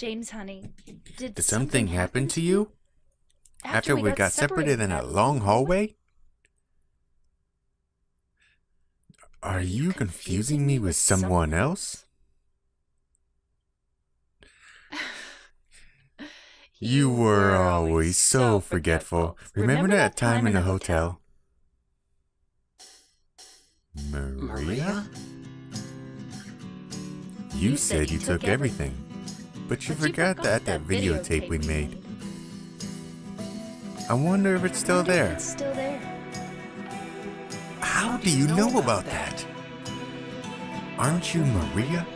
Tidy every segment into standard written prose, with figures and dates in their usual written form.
James, honey, did Did something happen to you? After we got separated in a long hallway? Are you confusing me with someone else? You were always so forgetful. Remember that time in the hotel? Maria? You said you took everything, but you forgot that videotape we made. I wonder if it's still there. How do you know about that? Aren't you Maria?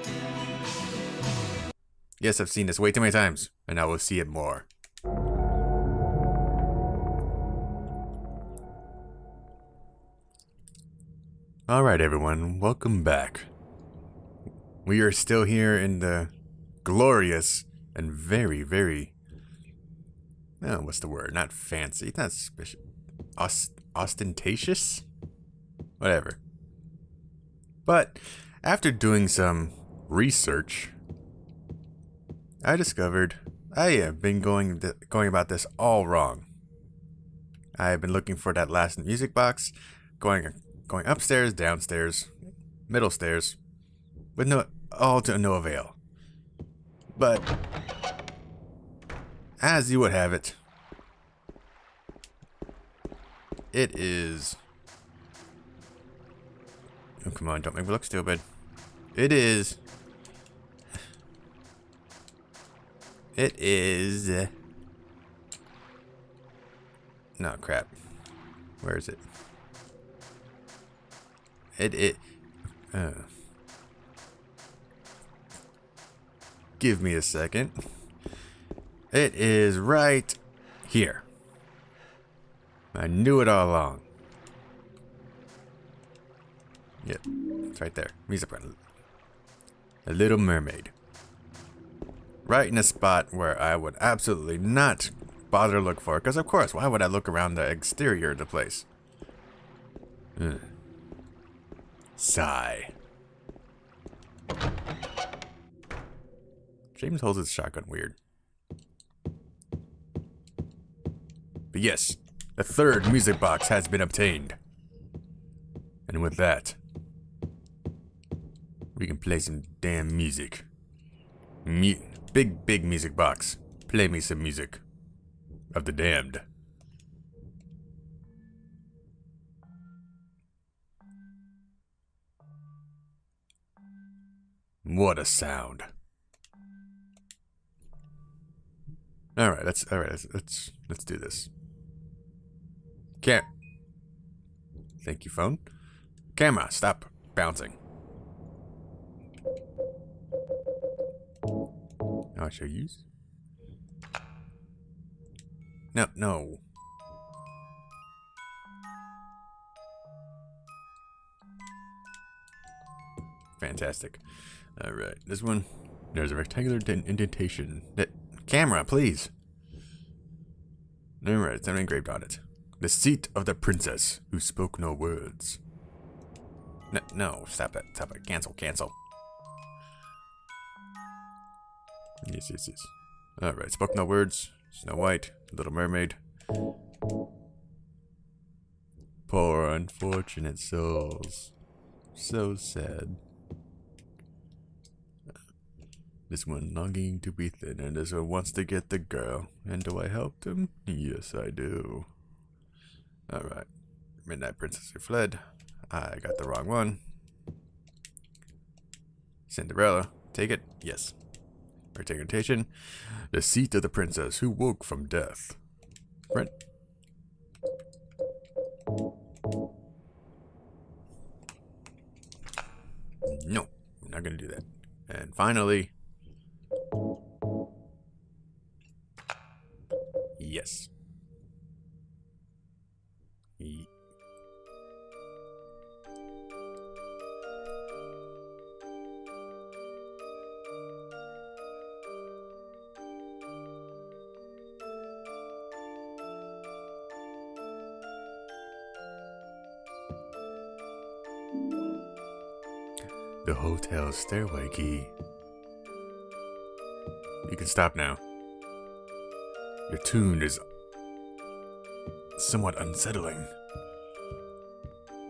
Yes, I've seen this way too many times, and I will see it more. Alright everyone, welcome back. We are still here in the glorious and very, oh, what's the word? Not fancy, not suspicious. Ostentatious? Whatever. But after doing some research, I discovered I have been going about this all wrong. I have been looking for that last music box, going upstairs, downstairs, middle stairs, with all to no avail. But as you would have it, it is. Oh, come on, don't make me look stupid. It is. No, crap. Where is it? Give me a second. It is right here. I knew it all along. Yep, it's right there. Music button. A Little Mermaid. Right in a spot where I would absolutely not bother to look for it. Because of course, why would I look around the exterior of the place? Sigh. James holds his shotgun weird. But yes, the third music box has been obtained. And with that, we can play some damn music. Big music box. Play me some music of the damned. What a sound. Alright, let's do this. Thank you, phone. Camera, stop bouncing. I shall use. No. Fantastic. Alright, this one. There's a rectangular indentation. Camera, please. Alright, it's engraved on it. The seat of the princess who spoke no words. No, stop it. Cancel. Yes. Alright, spoke no words. Snow White, Little Mermaid. Poor unfortunate souls. So sad. This one longing to be thin, and this one wants to get the girl. And do I help him? Yes, I do. Alright. Midnight Princess who fled. I got the wrong one. Cinderella. Take it? Yes. Representation. The seat of the princess who woke from death. Right? No. I'm not gonna do that. And finally. Yes. The hotel stairway key. You can stop now. Your tune is somewhat unsettling.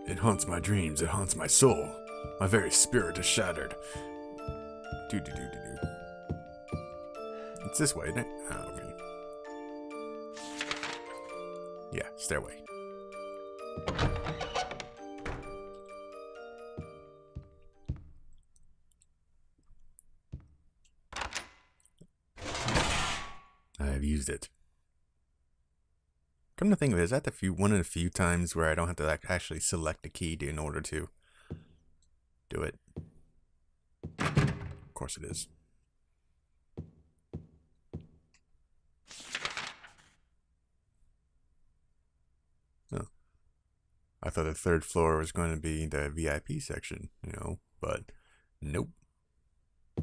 It haunts my dreams, it haunts my soul. My very spirit is shattered. Do. It's this way, isn't it? Oh, okay. Yeah, stairway. I've used it. Come to think of it, is that one of the few times where I don't have to actually select a key in order to do it? Of course it is. Oh. I thought the third floor was going to be the VIP section, but nope.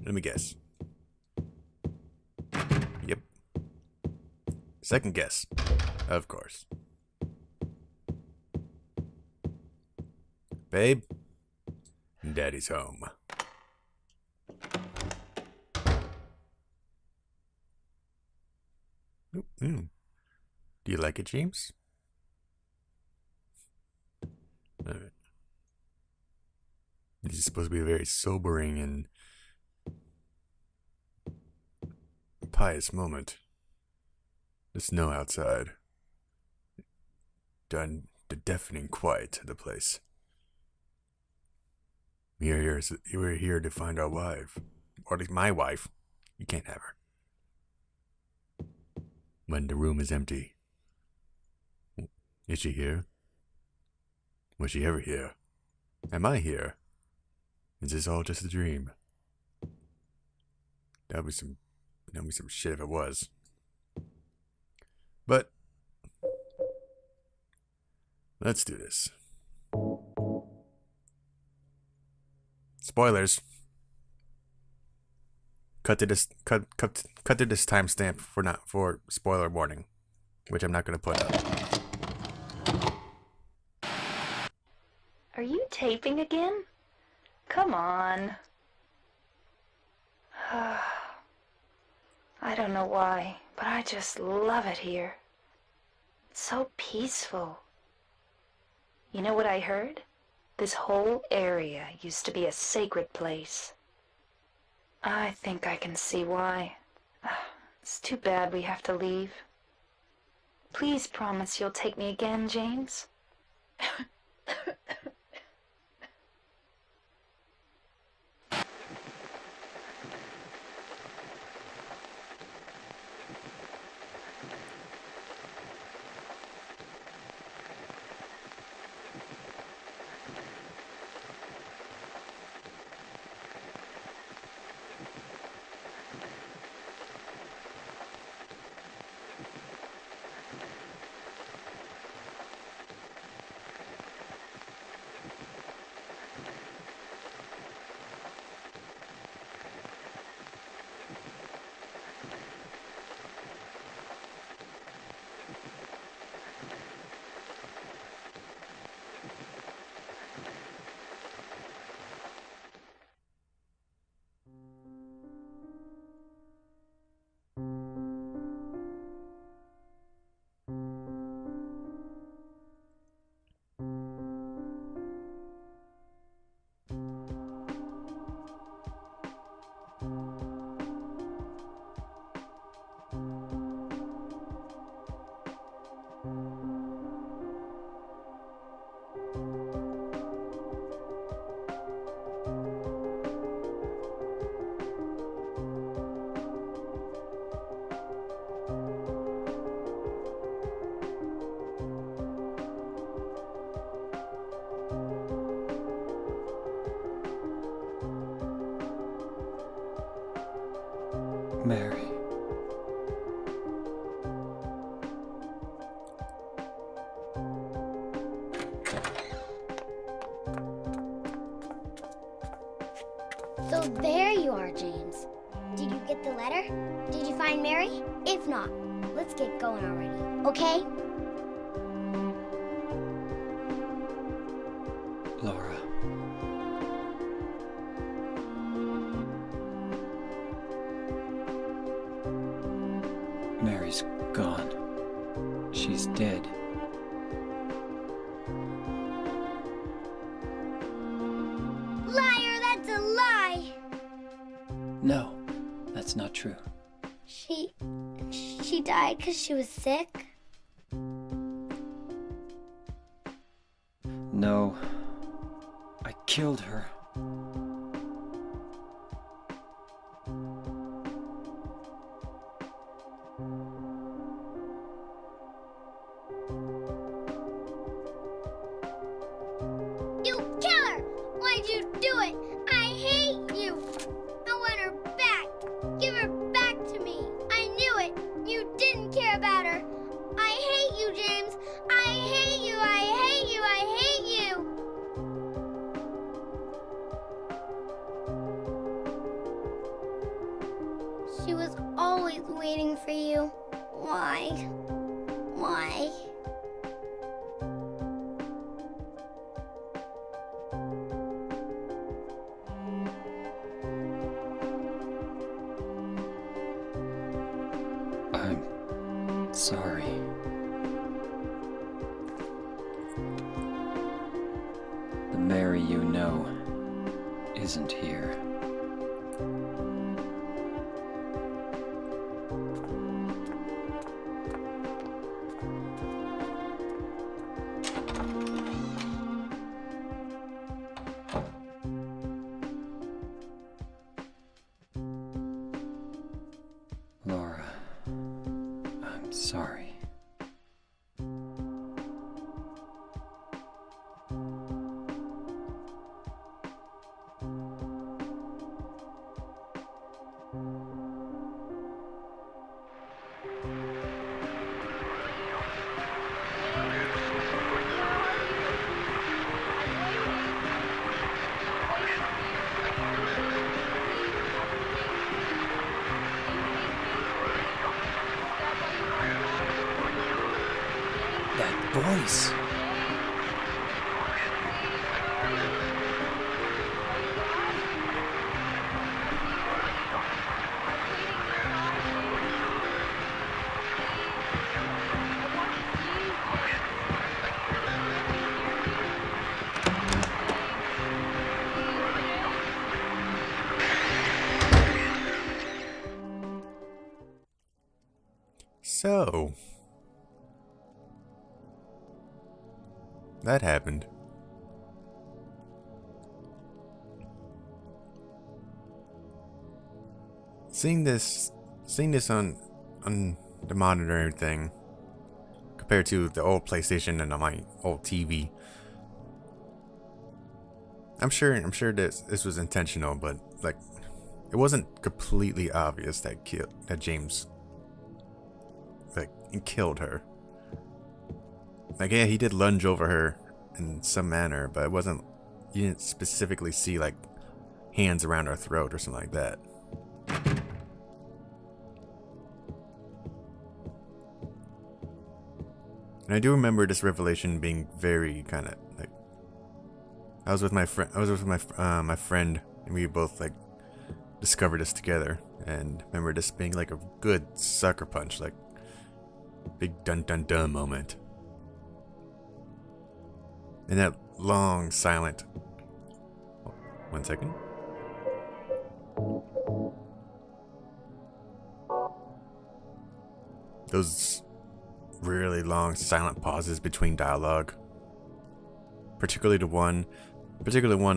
Let me guess. Yep. Second guess. Of course. Babe, Daddy's home. Do you like it, James? Alright. This is supposed to be a very sobering and pious moment. The snow outside. Done the deafening quiet of the place. We're here to find our wife. Or at least my wife. You can't have her. When the room is empty. Is she here? Was she ever here? Am I here? Is this all just a dream? That'd be some shit if it was. But let's do this. Spoilers. Cut to this timestamp for spoiler warning, which I'm not going to put up. Are you taping again? Come on. I don't know why, but I just love it here. It's so peaceful. You know what I heard? This whole area used to be a sacred place. I think I can see why. It's too bad we have to leave. Please promise you'll take me again, James. Mary. So there you are, James. Did you get the letter? Did you find Mary? If not, let's get going already, okay? Laura. Mary's gone. She's dead. Liar, that's a lie! No, that's not true. She died because she was sick? No, I killed her. You killer! Why'd you do it? I hate you! I want her back! Give her back to me! I knew it! You didn't care about her! I hate you, James! I hate you! I hate you! I hate you! She was always waiting for you. Why? Why? I'm sorry. The Mary you know isn't here. Laura, I'm sorry. That voice! So, that happened. Seeing this on the monitor and everything, compared to the old PlayStation and on my old TV, I'm sure this was intentional, but like, it wasn't completely obvious that James killed her. Like, yeah, he did lunge over her in some manner, but it wasn't, you didn't specifically see like hands around her throat or something like that. And I do remember this revelation being very kind of like, I was with my friend, and we both like discovered this together, and remember this being like a good sucker punch, like big dun dun dun moment. And that long silent, oh, 1 second. Those really long silent pauses between dialogue, particularly one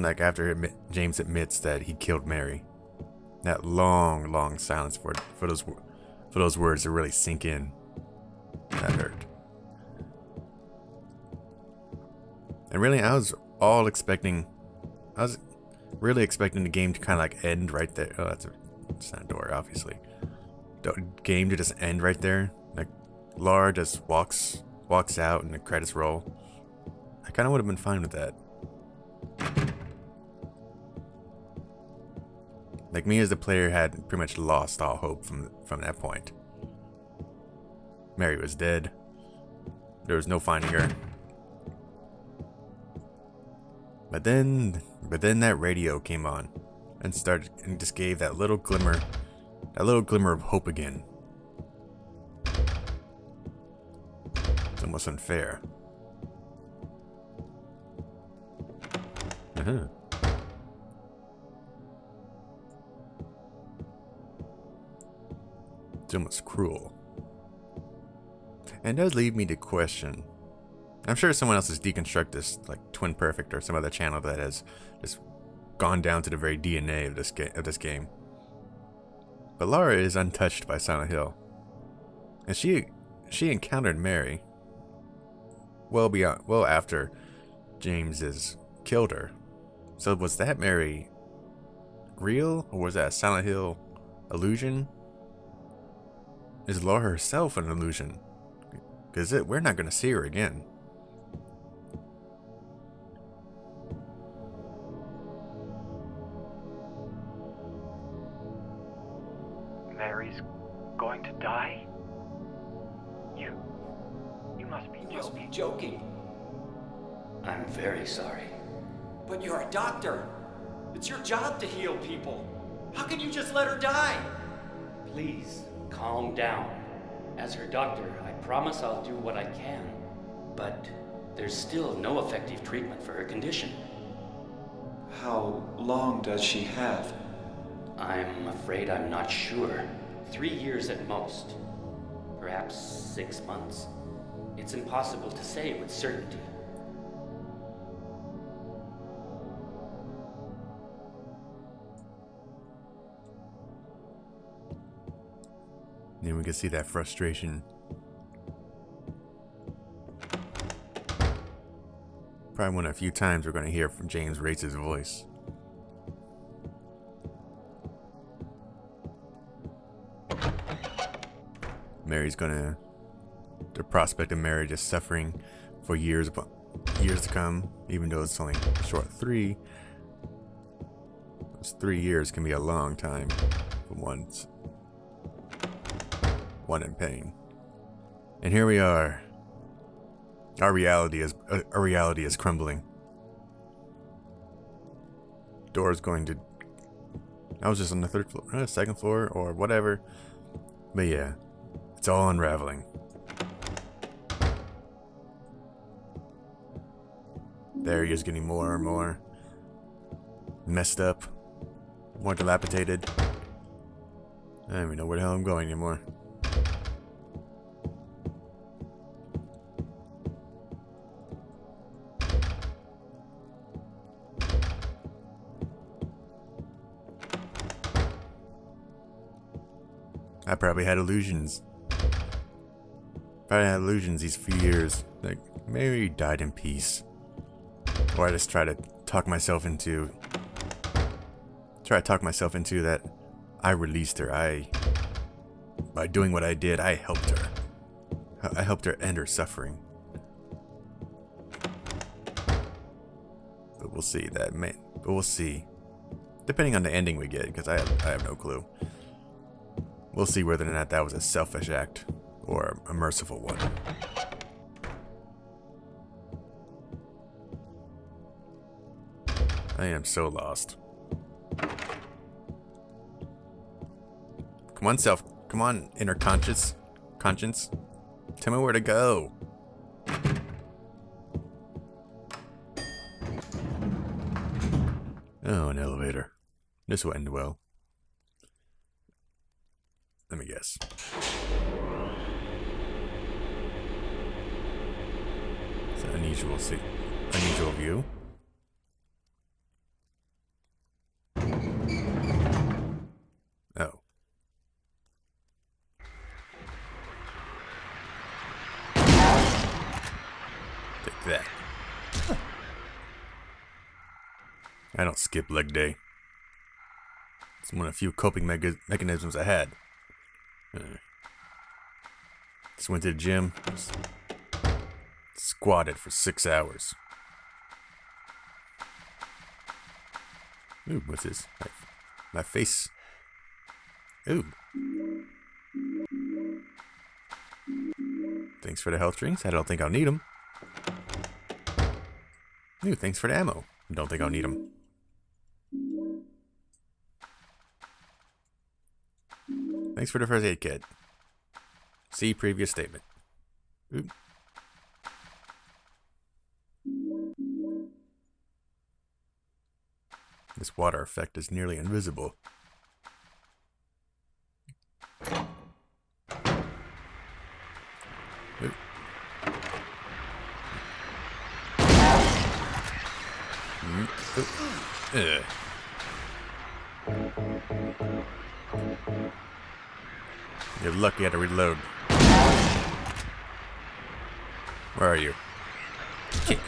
like after James admits that he killed Mary. That long silence for those words to really sink in. That hurt. And really, I was really expecting the game to kind of like end right there. Oh, that's not a door, obviously. The game to just end right there. Like, Laura just walks out and the credits roll. I kind of would have been fine with that. Like, me as the player had pretty much lost all hope from that point. Mary was dead. There was no finding her. But then that radio came on and just gave that little glimmer of hope again. almost unfair. Uh-huh. It's almost cruel. And it does lead me to question. I'm sure someone else has deconstructed this, like Twin Perfect or some other channel that has just gone down to the very DNA of this game. But Laura is untouched by Silent Hill, and she encountered Mary well after James has killed her. So was that Mary real, or was that a Silent Hill illusion? Is Laura herself an illusion? Because we're not going to see her again. Mary's going to die? You must be You must be joking. joking. I'm very sorry. But you're a doctor. It's your job to heal people. How can you just let her die? Please, calm down. As her doctor, I promise I'll do what I can. But there's still no effective treatment for her condition. How long does she have? I'm afraid I'm not sure. 3 years at most. Perhaps 6 months. It's impossible to say with certainty. And we can see that frustration. Probably one of the few times we're going to hear from James Race's voice. Mary's gonna... The prospect of Mary just suffering for years to come, even though it's only short 3. Those 3 years can be a long time for one in pain. And here we are. Our reality is crumbling. Door's going to... I was just on the 3rd floor, 2nd floor, or whatever. But yeah, it's all unraveling. The area is getting more and more messed up, more dilapidated. I don't even know where the hell I'm going anymore. I probably had illusions. Probably had illusions these few years. Like, Mary died in peace. Or I just try to talk myself into that I released her. By doing what I did, I helped her. I helped her end her suffering. But we'll see But we'll see. Depending on the ending we get, because I have no clue. We'll see whether or not that was a selfish act or a merciful one. I am so lost. Come on, Come on, inner conscience. Tell me where to go. Oh, an elevator. This will end well. Let me guess. It's an unusual view. Oh. Take that. I don't skip leg day. It's one of the few coping mechanisms I had. Just went to the gym. Squatted for 6 hours. Ooh, what's this? My face. Ooh. Thanks for the health drinks. I don't think I'll need them. Ooh, thanks for the ammo. Don't think I'll need them. Thanks for the first aid kit. See previous statement. Oop. This water effect is nearly invisible. Oop. Oop. Ugh. You're lucky I had to reload. Where are you? Kick.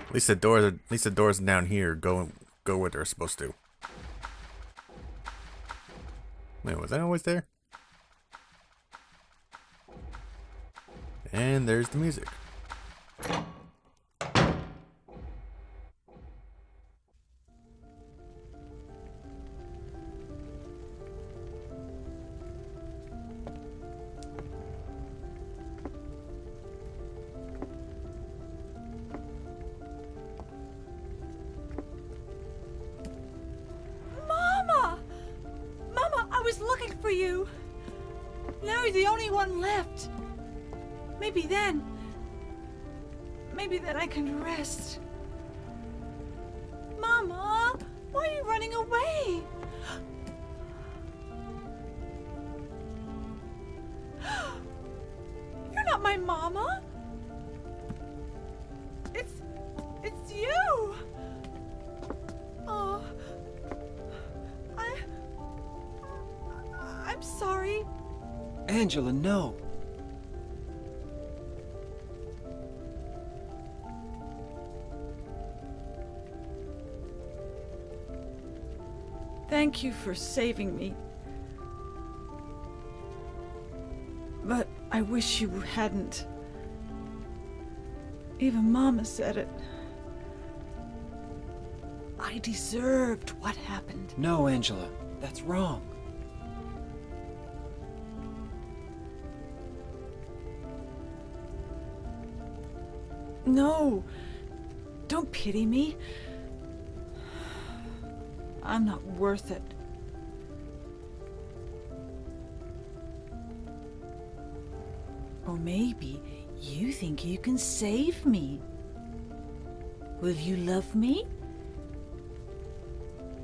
At least the doors down here go where they're supposed to. Wait, was I always there? And there's the music. For you. Now you're the only one left. Maybe then I can rest. Mama, why are you running away? You're not my mama. It's you. Oh. I'm sorry. Angela, no. Thank you for saving me. But I wish you hadn't. Even Mama said it. I deserved what happened. No, Angela, that's wrong. No, don't pity me. I'm not worth it. Or maybe you think you can save me. Will you love me?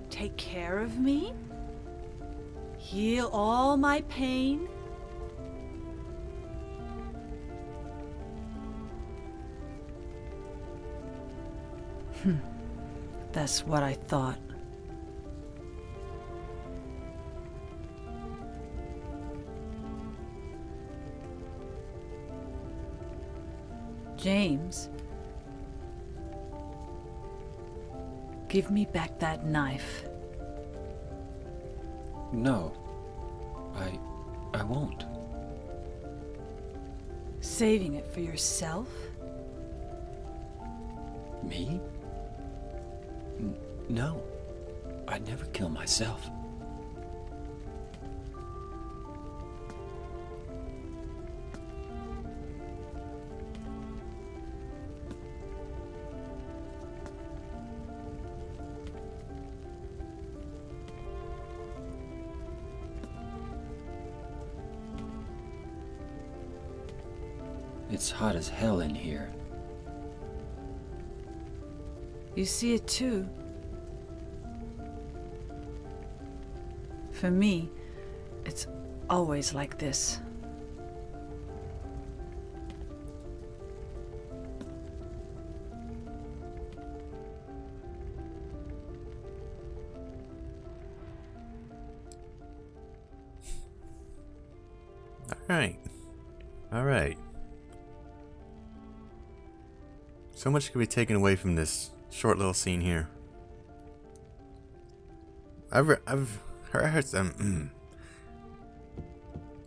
Take care of me? Heal all my pain? That's what I thought. James, give me back that knife. No, I won't. Saving it for yourself? Me? No, I'd never kill myself. It's hot as hell in here. You see it too. For me, it's always like this. All right. So much could be taken away from this short little scene here. I've heard some.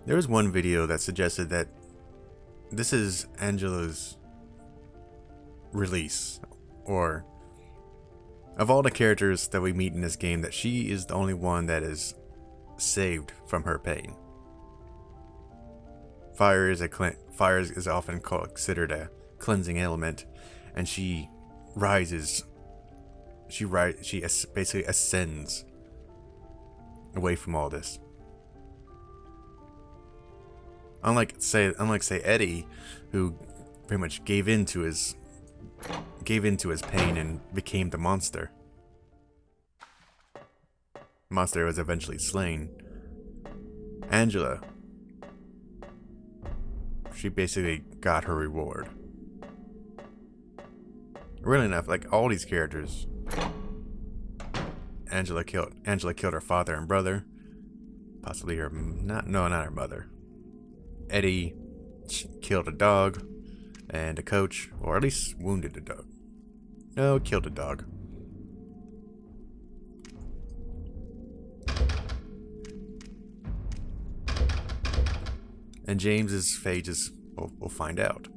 There was one video that suggested that this is Angela's release, or of all the characters that we meet in this game, that she is the only one that is saved from her pain. Fire is often considered a cleansing element, and she rises. She basically ascends away from all this. Unlike say Eddie, who pretty much gave in to his gave in to his pain and became the monster. The monster was eventually slain. Angela, she basically got her reward. Really enough, like all these characters, Angela killed her father and brother, possibly her not her mother. Eddie killed a dog and a coach, or at least wounded a dog. No, killed a dog. And James's fate is, we'll find out.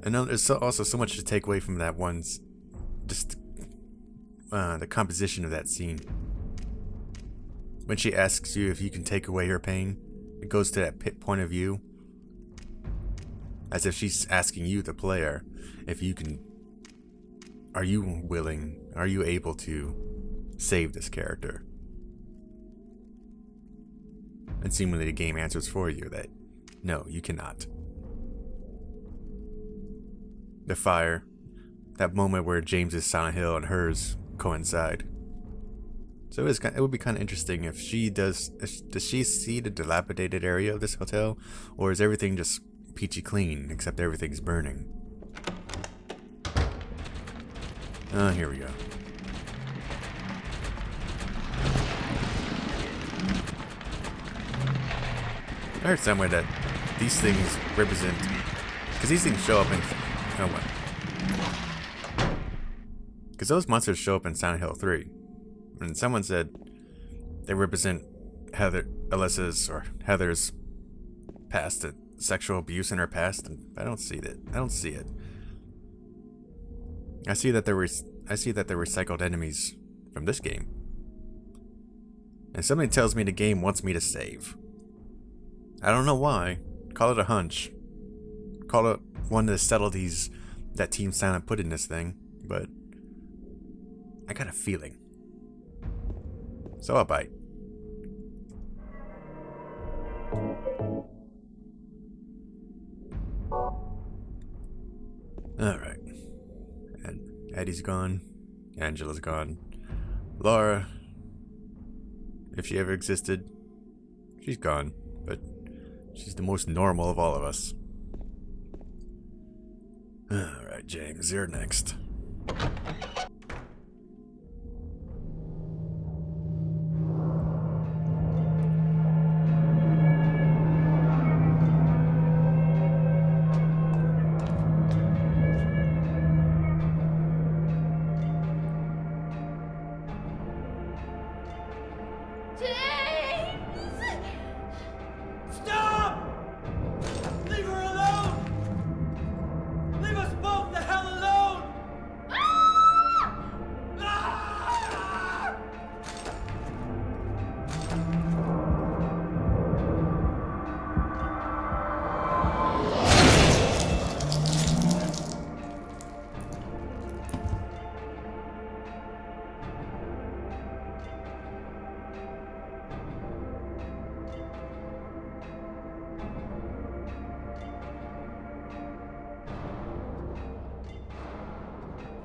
And there's also so much to take away from that one's, just the composition of that scene. When she asks you if you can take away her pain, it goes to that point of view, as if she's asking you, the player, if you can, are you willing, are you able to save this character? And seemingly the game answers for you that, no, you cannot. The fire, that moment where James's Silent Hill and hers coincide. So it would be kind of interesting if she does she see the dilapidated area of this hotel, or is everything just peachy clean except everything's burning? Oh, here we go. I heard somewhere that these things represent, because these things show up in, because those monsters show up in Silent Hill 3, and someone said they represent Alyssa's Heather's past, sexual abuse in her past, and I don't see that. I don't see it. I see that they're recycled enemies from this game, and something tells me the game wants me to save. I don't know why. Call it a hunch. Call it one of the subtleties that Team Silent put in this thing, but I got a feeling. So I'll bite. Alright. Eddie's gone. Angela's gone. Laura, if she ever existed, she's gone, but she's the most normal of all of us. Alright, James, you're next.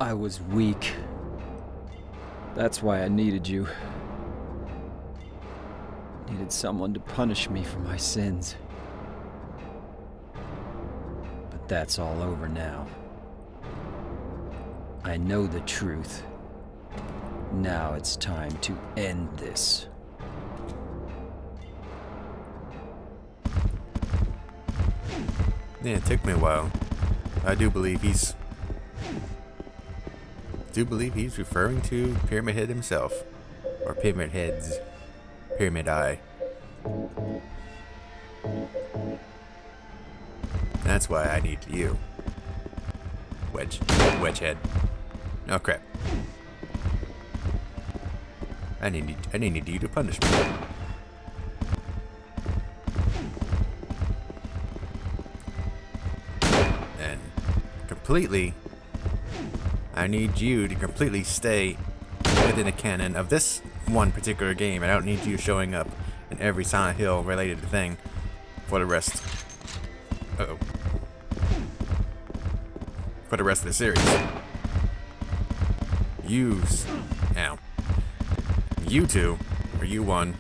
I was weak. That's why I needed you. Needed someone to punish me for my sins. But that's all over now. I know the truth. Now it's time to end this. Yeah, it took me a while. I do believe he's referring to Pyramid Head himself. Or Pyramid Heads. Pyramid Eye. That's why I need you. Wedgehead. Oh crap. I need you to punish me. And completely, I need you to completely stay within the canon of this one particular game. I don't need you showing up in every Silent Hill related thing for the rest. Uh-oh. for the rest of the series. Ow. You two, or you one,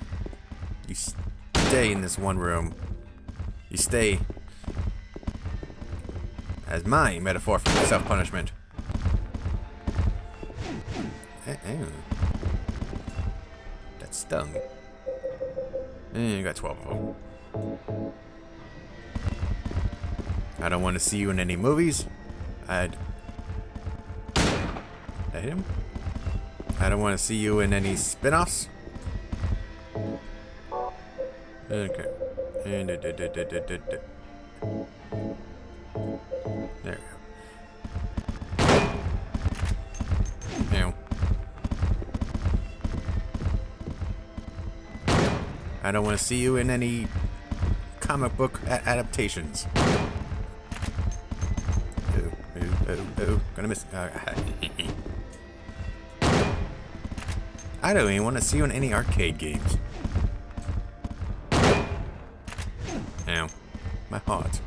you stay in this one room. You stay as my metaphor for self-punishment. That stung. You got 12 of them. I don't want to see you in any movies. Did I hit him? I don't want to see you in any spin-offs. Okay. There we go. Now. I don't want to see you in any comic book adaptations. Oh, gonna miss. I don't even want to see you in any arcade games. Ow. My heart.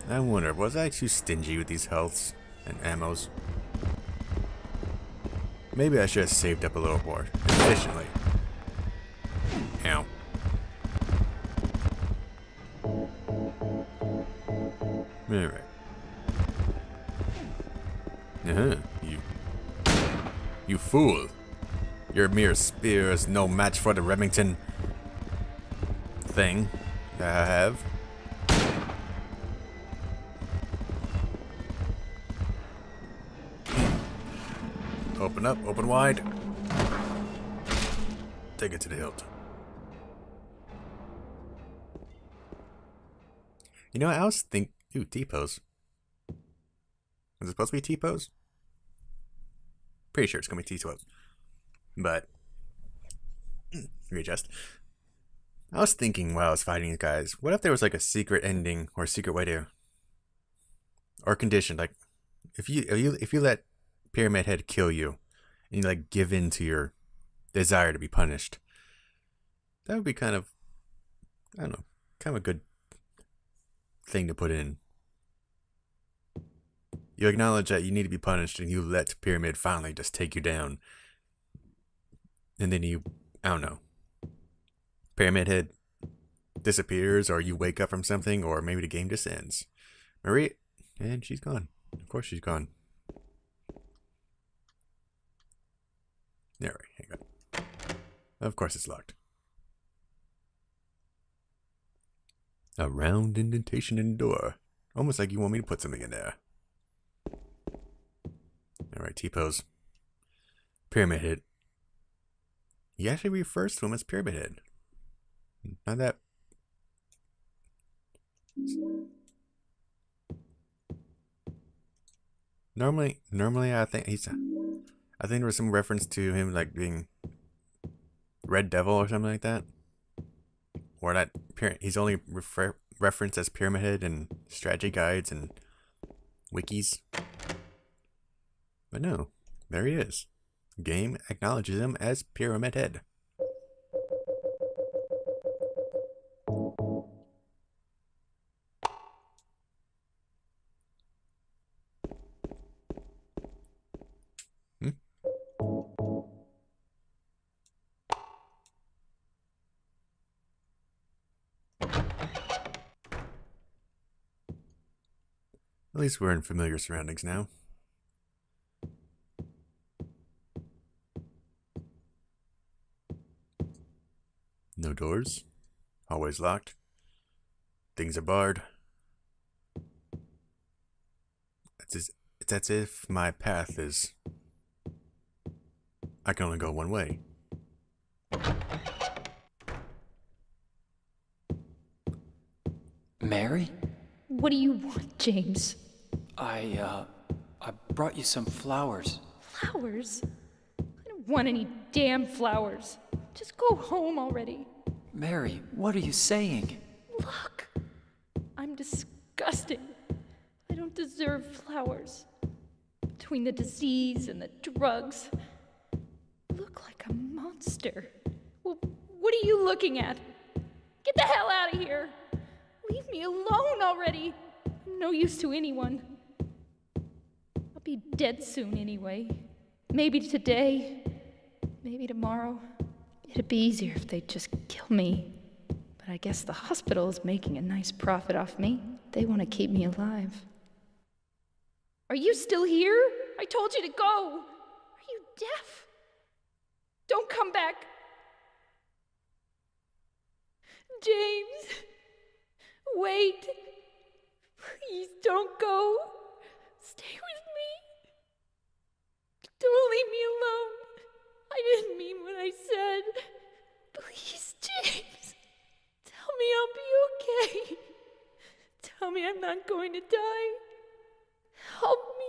I wonder, was I too stingy with these healths and ammos? Maybe I should have saved up a little more efficiently. Ow. Alright. You fool. Your mere spear is no match for the Remington thing that I have. Open up, open wide. Take it to the hilt. You know, I was thinking, ooh, T-pose. Is it supposed to be T-pose? Pretty sure it's gonna be T-pose. But, readjust. I was thinking while I was fighting these guys, what if there was like a secret ending or a secret way to, or condition, like, if you let Pyramid Head kill you, and you like give in to your desire to be punished, that would be kind of, I don't know, kind of a good thing to put in. You acknowledge that you need to be punished, and you let Pyramid finally just take you down. And then you, I don't know, Pyramid Head disappears, or you wake up from something, or maybe the game just ends. Marie, and she's gone. Of course she's gone. There, hang on. Of course it's locked. A round indentation in the door. Almost like you want me to put something in there. Alright, T-pose. Pyramid Head. He actually refers to him as Pyramid Head. Not that... Normally I think there was some reference to him like being Red Devil or something like that. Or that he's only referenced as Pyramid Head in strategy guides and wikis. But no, there he is. The game acknowledges him as Pyramid Head. At least we're in familiar surroundings now. No doors. Hallways locked. Things are barred. It's as if my path is... I can only go one way. Mary? What do you want, James? I brought you some flowers. Flowers? I don't want any damn flowers. Just go home already. Mary, what are you saying? Look, I'm disgusting. I don't deserve flowers. Between the disease and the drugs, I look like a monster. monster. Well, what are you looking at? Get the hell out of here! Leave me alone already! I'm no use to anyone. I'll be dead soon anyway. Maybe today, maybe tomorrow. It'd be easier if they'd just kill me. But I guess the hospital is making a nice profit off me. They want to keep me alive. Are you still here? I told you to go! Are you deaf? Don't come back! James! Wait! Please don't go! Stay with me! Don't leave me alone! I didn't mean what I said! Please, James! Tell me I'll be okay! Tell me I'm not going to die! Help me!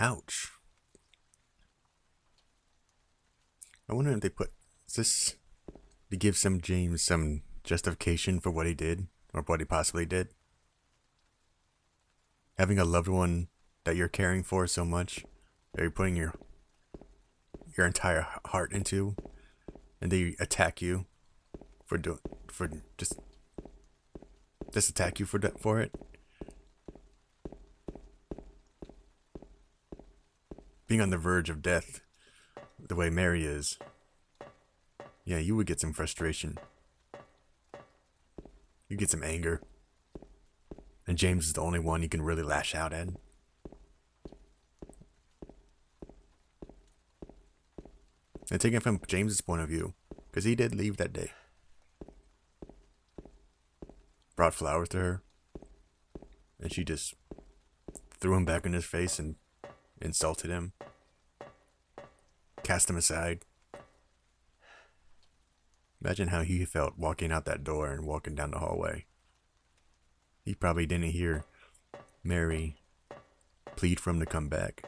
Ouch. I wonder if they put this to give James some justification for what he did, or what he possibly did. Having a loved one that you're caring for so much, that you're putting your entire heart into, and they attack you for just attack you for it. Being on the verge of death, the way Mary is, yeah, you would get some frustration. You get some anger. And James is the only one you can really lash out at. And taking it from James's point of view, because he did leave that day. Brought flowers to her. And she just threw him back in his face and insulted him. Cast him aside. Imagine how he felt walking out that door and walking down the hallway. He probably didn't hear Mary plead for him to come back.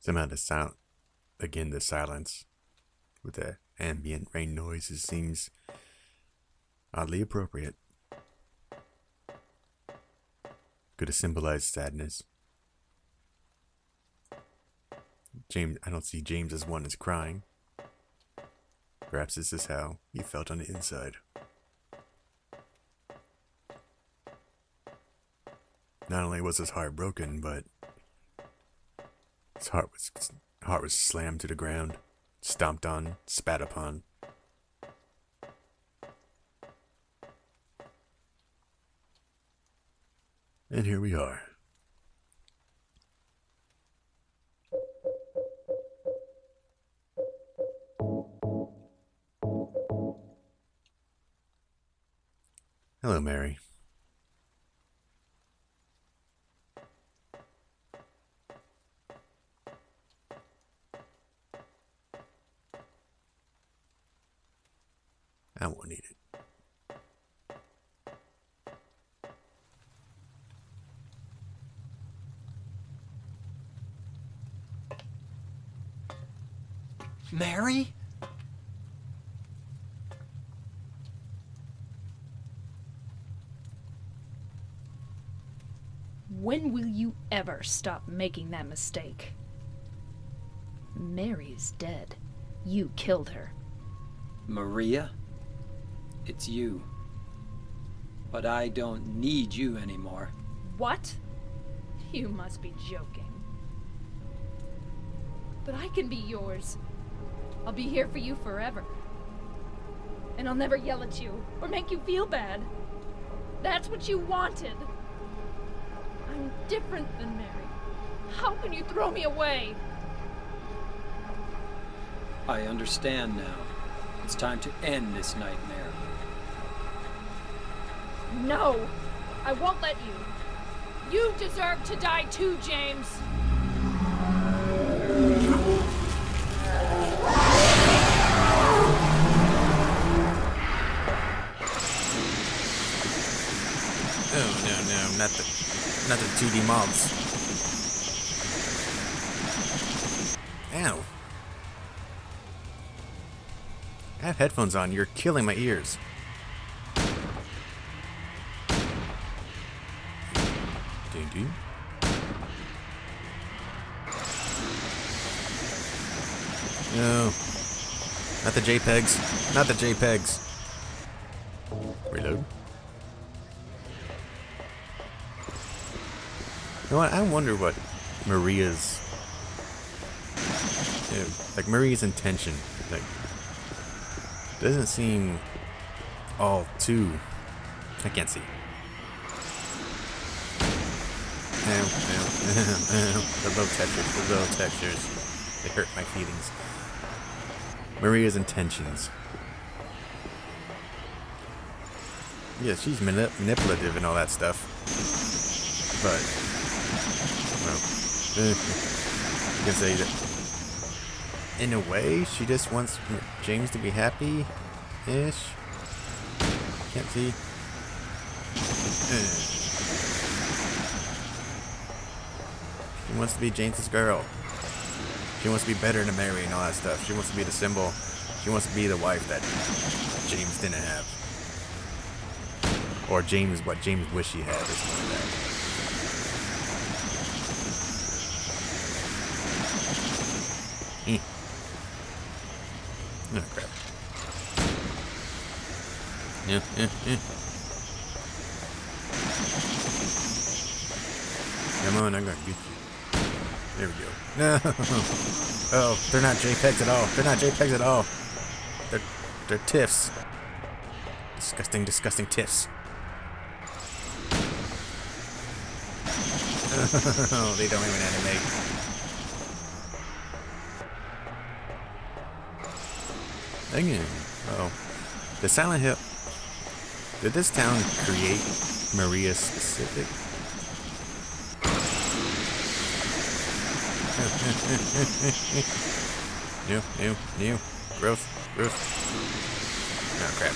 Somehow the silence with the ambient rain noises seems oddly appropriate. Could have symbolized sadness. I don't see James as one as crying. Perhaps this is how he felt on the inside. Not only was his heart broken, but his heart was slammed to the ground, stomped on, spat upon. And here we are. Hello, Mary. I won't need it. Mary? When will you ever stop making that mistake? Mary's dead. You killed her. Maria? It's you. But I don't need you anymore. What? You must be joking. But I can be yours. I'll be here for you forever. And I'll never yell at you or make you feel bad. That's what you wanted. I'm different than Mary. How can you throw me away? I understand now. It's time to end this nightmare. No! I won't let you. You deserve to die too, James. not the 2D mobs. Ow. I have headphones on. You're killing my ears. Doo-doo. No. Not the JPEGs. Not the JPEGs. Reload. You know what? I wonder what Maria's... like, Maria's intention. Like, doesn't seem all too... I can't see. The low textures. They hurt my feelings. Maria's intentions. Yeah, she's manipulative and all that stuff. But, well, you can say that in a way, she just wants James to be happy-ish. Can't see. She wants to be James's girl. She wants to be better than Mary and all that stuff. She wants to be the symbol. She wants to be the wife that James didn't have. Or James, what James wished he had, or something like that. Oh, crap. Come on, I'm gonna get you. There we go. No! Oh, they're not JPEGs at all. They're not JPEGs at all. They're TIFFs. Disgusting, disgusting TIFFs. Oh, they don't even animate. Again. Oh. The Silent Hill. Did this town create Maria specific? New. Growth. Oh, crap.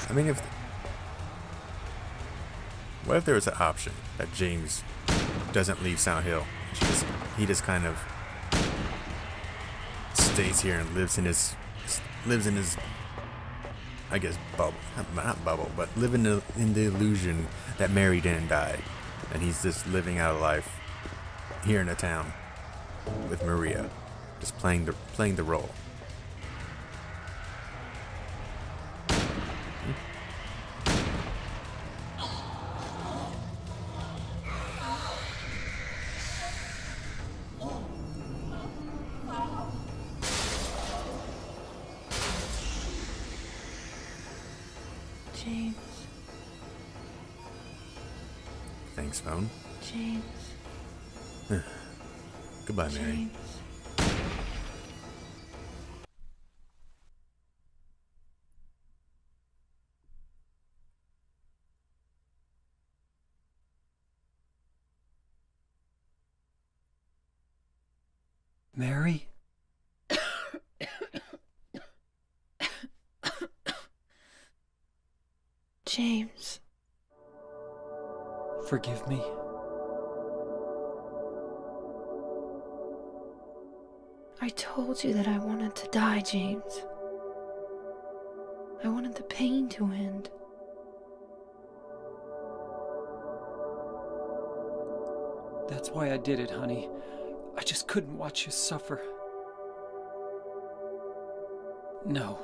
I mean, what if there was an option that James doesn't leave Silent Hill? He just kind of stays here and lives in his, I guess, bubble. Not bubble, but living in the illusion that Mary didn't die, and he's just living out a life here in the town with Maria, just playing the role. James. Thanks, phone. James. Goodbye, Mary. James. Mary? James. Forgive me. I told you that I wanted to die, James. I wanted the pain to end. That's why I did it, honey. I just couldn't watch you suffer. No.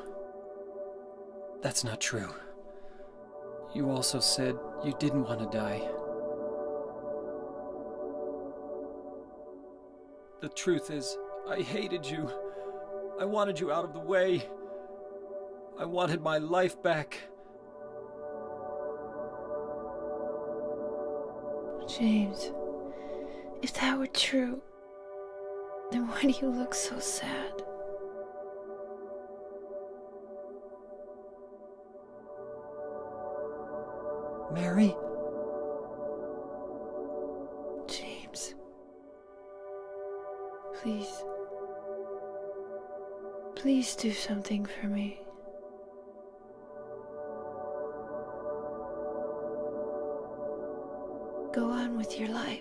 That's not true. You also said you didn't want to die. The truth is, I hated you. I wanted you out of the way. I wanted my life back. James, if that were true, then why do you look so sad? Mary? James. Please. Please do something for me. go on with your life.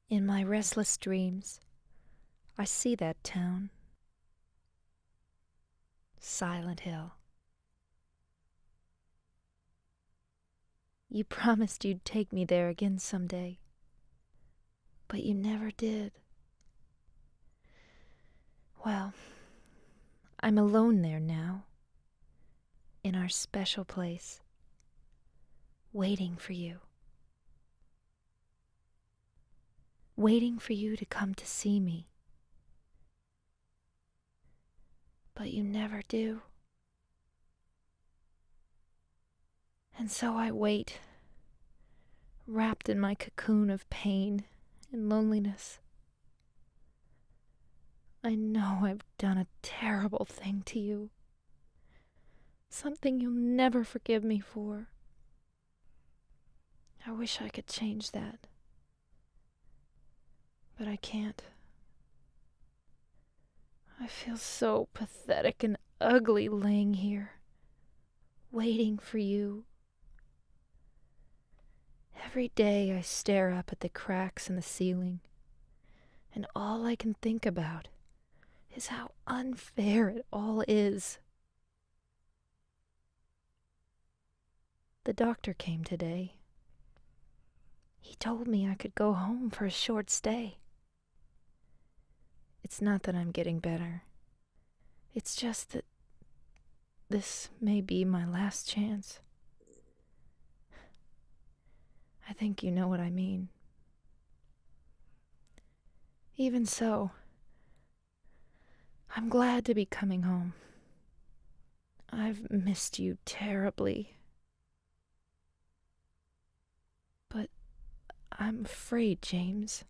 In my restless dreams, I see that town. Silent Hill. You promised you'd take me there again someday, but you never did. Well, I'm alone there now, in our special place, waiting for you. Waiting for you to come to see me. But you never do. And so I wait, wrapped in my cocoon of pain and loneliness. I know I've done a terrible thing to you. Something you'll never forgive me for. I wish I could change that. But I can't. I feel so pathetic and ugly laying here, waiting for you. Every day I stare up at the cracks in the ceiling, and all I can think about is how unfair it all is. The doctor came today. He told me I could go home for a short stay. It's not that I'm getting better. It's just that this may be my last chance. I think you know what I mean. Even so, I'm glad to be coming home. I've missed you terribly. But I'm afraid, James.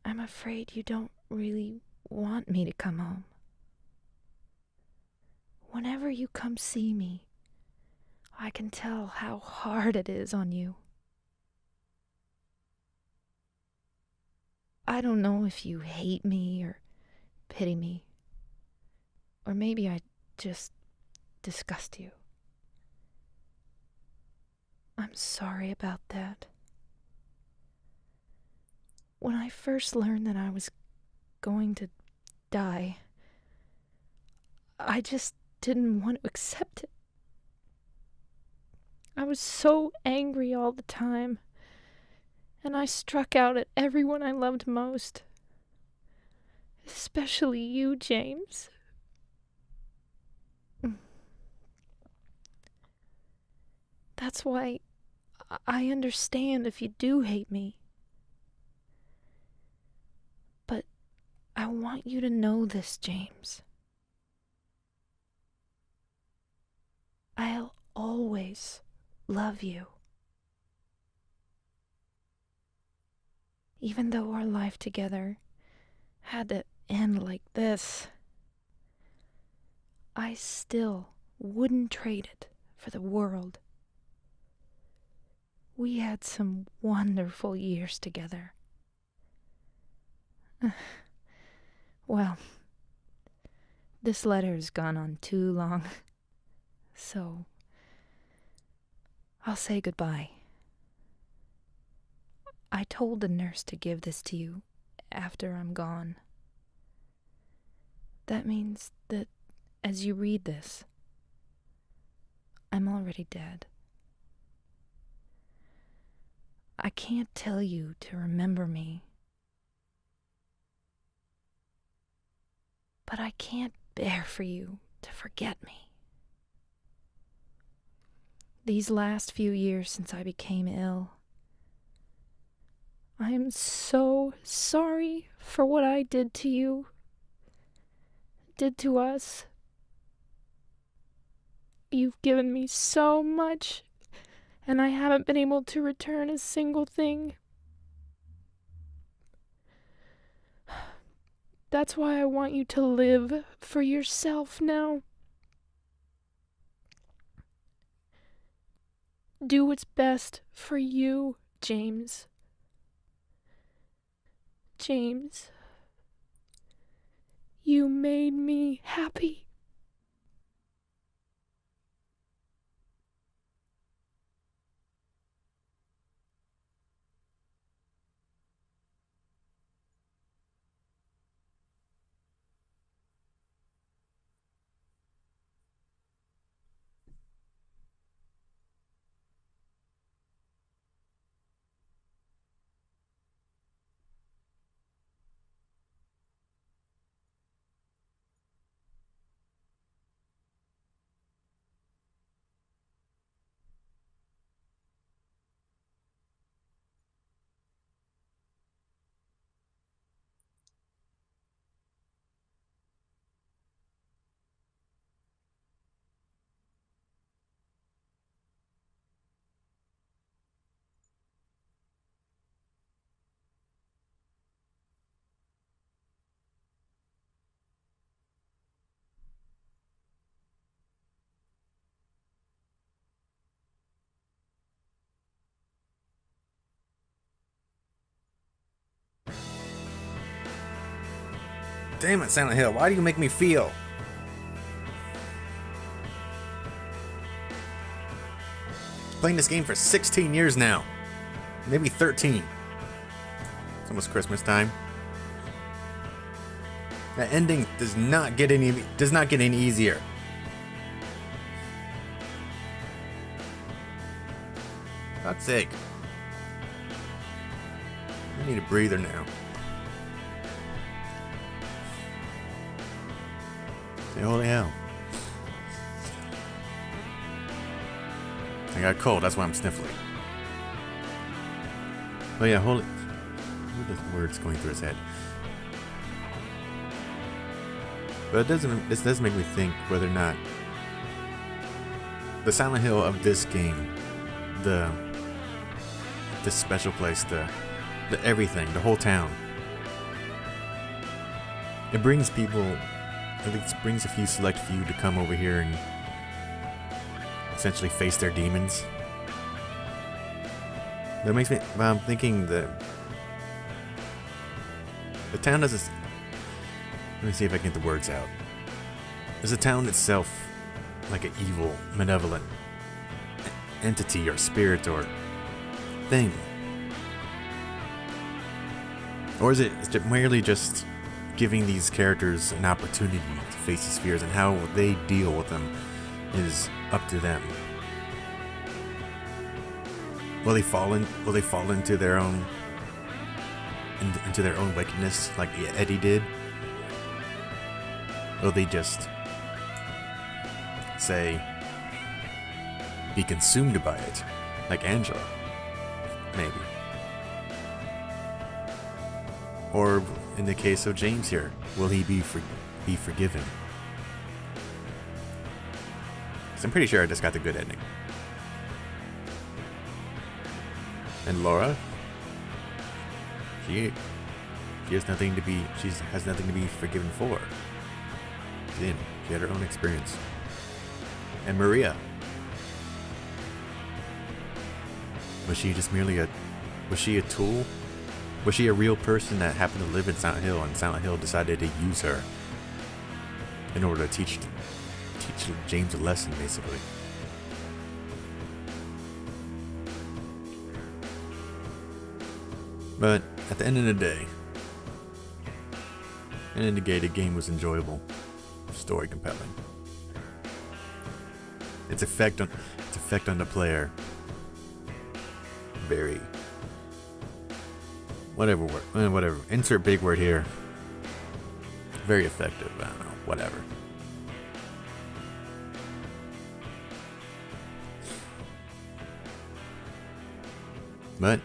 I'm afraid you don't really want me to come home. Whenever you come see me, I can tell how hard it is on you. I don't know if you hate me or pity me, or maybe I just disgust you. I'm sorry about that. When I first learned that I was going to die, I just didn't want to accept it. I was so angry all the time, and I struck out at everyone I loved most. Especially you, James. That's why I understand if you do hate me. But I want you to know this, James. I'll always love you. Even though our life together had to end like this, I still wouldn't trade it for the world. We had some wonderful years together. Well, this letter has gone on too long, so I'll say goodbye. I told the nurse to give this to you after I'm gone. That means that as you read this, I'm already dead. I can't tell you to remember me, but I can't bear for you to forget me. These last few years since I became ill, I am so sorry for what I did to you, did to us. You've given me so much, and I haven't been able to return a single thing. That's why I want you to live for yourself now. Do what's best for you, James. James. You made me happy. Damn it, Silent Hill, why do you make me feel? Playing this game for 16 years now. Maybe 13. It's almost Christmas time. That ending does not get any easier. For God's sake. I need a breather now. Say, holy hell. I got a cold, that's why I'm sniffling. Oh yeah, holy... What are those words going through his head? But this does make me think whether or not the Silent Hill of this game, this special place, the everything, the whole town, it brings people, at least brings a few select few to come over here and essentially face their demons. That makes me, well, I'm thinking that the town doesn't, let me see if I can get the words out. Is the town itself like an evil, malevolent entity or spirit or thing? Or is it merely just giving these characters an opportunity to face these fears, and how they deal with them is up to them? Will they fall into their own wickedness like Eddie did? Will they just say be consumed by it like Angela? Maybe. Or in the case of James here, will he be forgiven? Because I'm pretty sure I just got the good ending. And Laura, she has nothing to be forgiven for. She had her own experience. And Maria, was she a tool? Was she a real person that happened to live in Silent Hill, and Silent Hill decided to use her in order to teach James a lesson, basically? But at the end of the day, the game was enjoyable, story compelling. Its effect on the player, very, whatever, insert big word here, very effective. I don't know, whatever. But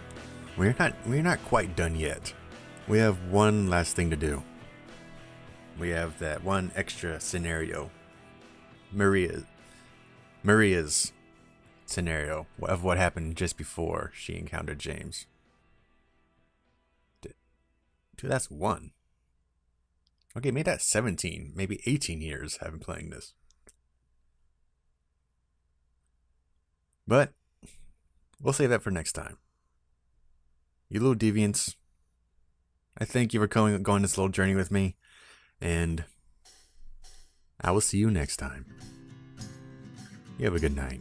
we're not quite done yet. We have one last thing to do. We have that one extra scenario, Maria's scenario of what happened just before she encountered James. Dude, that's one. Okay, maybe that's 17, maybe 18 years I've been playing this. But we'll save that for next time. you little deviants, I thank you for going this little journey with me, and I will see you next time. You have a good night.